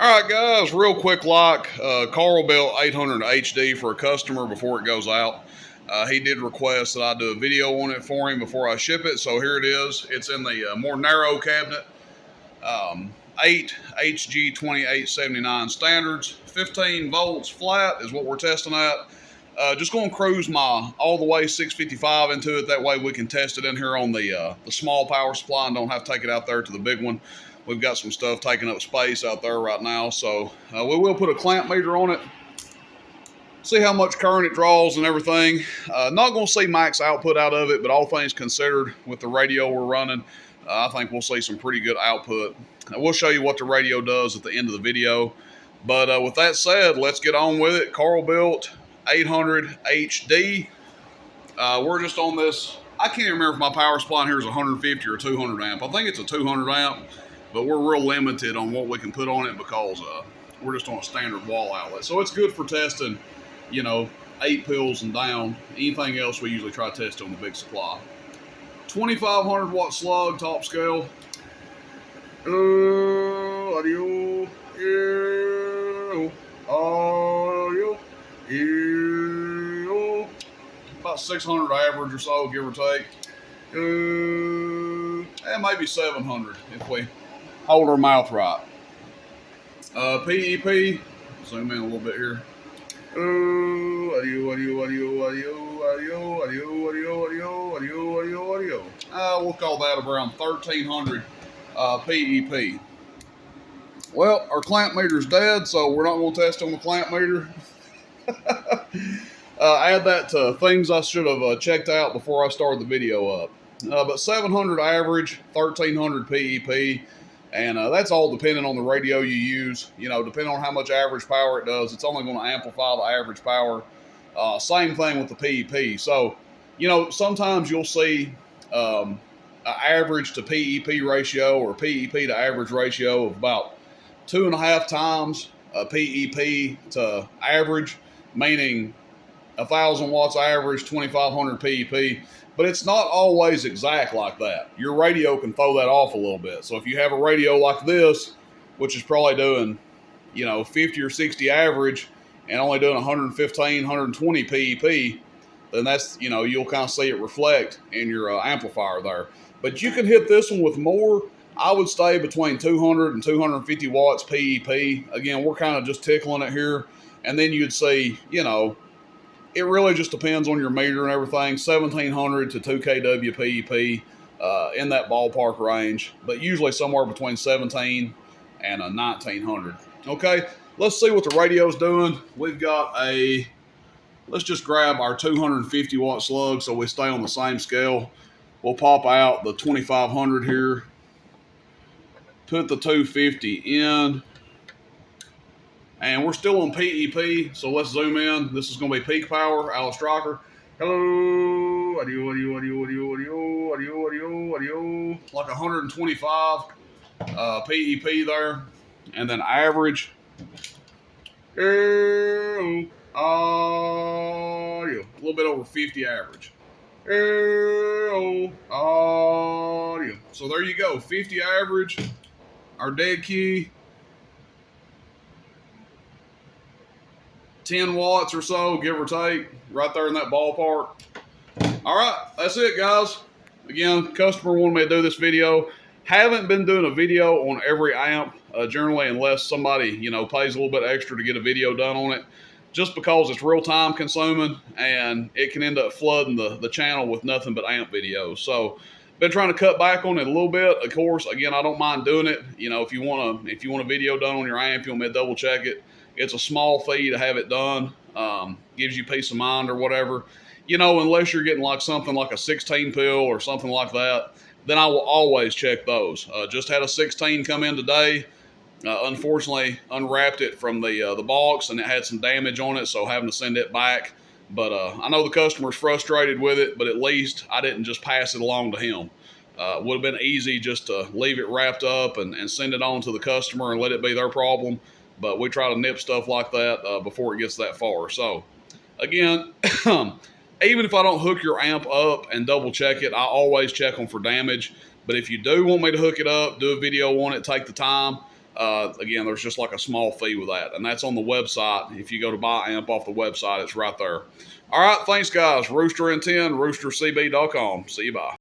All right, guys, real quick Carl built 800 HD for a customer before it goes out. He did request that I do a video on it for him before I ship it, so here it is. It's in the more narrow cabinet. 8 HG2879 standards, 15 volts flat is what we're testing at. Just going to cruise my All the Way 655 into it. That way we can test it in here on the small power supply and don't have to take it out there to the big one. We've got some stuff taking up space out there right now, so we will put a clamp meter on it, see how much current it draws and everything. Not going to see max output out of it, but all things considered, with the radio we're running, I think we'll see some pretty good output. We'll show you what the radio does at the end of the video. But with that said, let's get on with it. Carl built 800 HD. We're just on this. I can't remember if my power supply in here is 150 or 200 amp. I think it's a 200 amp, but we're real limited on what we can put on it because we're just on a standard wall outlet. So it's good for testing, 8 pills and down. Anything else we usually try to test on the big supply. 2500 watt slug, top scale. Audio, audio, about 600 average or so, give or take. And maybe 700 if we hold our mouth right. PEP, zoom in a little bit here. Audio, audio, audio, audio, audio, audio, audio, audio, audio, audio, audio. We'll call that around 1300 PEP. Well, our clamp meter's dead, so we're not going to test on the clamp meter. Add that to things I should have checked out before I started the video up. But 700 average, 1300 PEP, and that's all depending on the radio you use. Depending on how much average power it does, it's only going to amplify the average power. Same thing with the PEP. So, sometimes you'll see an average to PEP ratio or PEP to average ratio of about 2.5 times PEP to average, meaning 1,000 watts average, 2,500 PEP. But it's not always exact like that. Your radio can throw that off a little bit. So if you have a radio like this, which is probably doing, 50 or 60 average and only doing 115, 120 PEP, then that's, you'll kind of see it reflect in your amplifier there. But you can hit this one with more. I would stay between 200 and 250 watts PEP. Again, we're kind of just tickling it here. And then you'd see, it really just depends on your meter and everything. 1700 to 2 kW PEP in that ballpark range, but usually somewhere between 17 and 1900. Okay, let's see what the radio's doing. We've got let's just grab our 250 watt slug so we stay on the same scale. We'll pop out the 2500 here, put the 250 in. And we're still on PEP, so let's zoom in. This is going to be peak power, All the Way Stryker. Hello, audio, audio, audio, audio, audio, audio, audio, audio. Like 125 PEP there. And then average. Audio. A little bit over 50 average. Audio. So there you go, 50 average. Our dead key. 10 watts or so, give or take, right there in that ballpark. All right, that's it, guys. Again, customer wanted me to do this video. Haven't been doing a video on every amp, generally, unless somebody, pays a little bit extra to get a video done on it, just because it's real time consuming and it can end up flooding the channel with nothing but amp videos. So, been trying to cut back on it a little bit. Of course, again, I don't mind doing it. If you want a video done on your amp, you want me to double check it. It's a small fee to have it done. Gives you peace of mind or whatever. Unless you're getting like something like a 16 pill or something like that, then I will always check those. Just had a 16 come in today. Unfortunately, unwrapped it from the box and it had some damage on it, so having to send it back. But I know the customer's frustrated with it, but at least I didn't just pass it along to him. Would have been easy just to leave it wrapped up and send it on to the customer and let it be their problem. But we try to nip stuff like that before it gets that far. So, again, even if I don't hook your amp up and double check it, I always check them for damage. But if you do want me to hook it up, do a video on it, take the time, Again, there's just like a small fee with that, and that's on the website. If you go to buy amp off the website, it's right there. All right, thanks, guys. Rooster and 10, roostercb.com. See you, bye.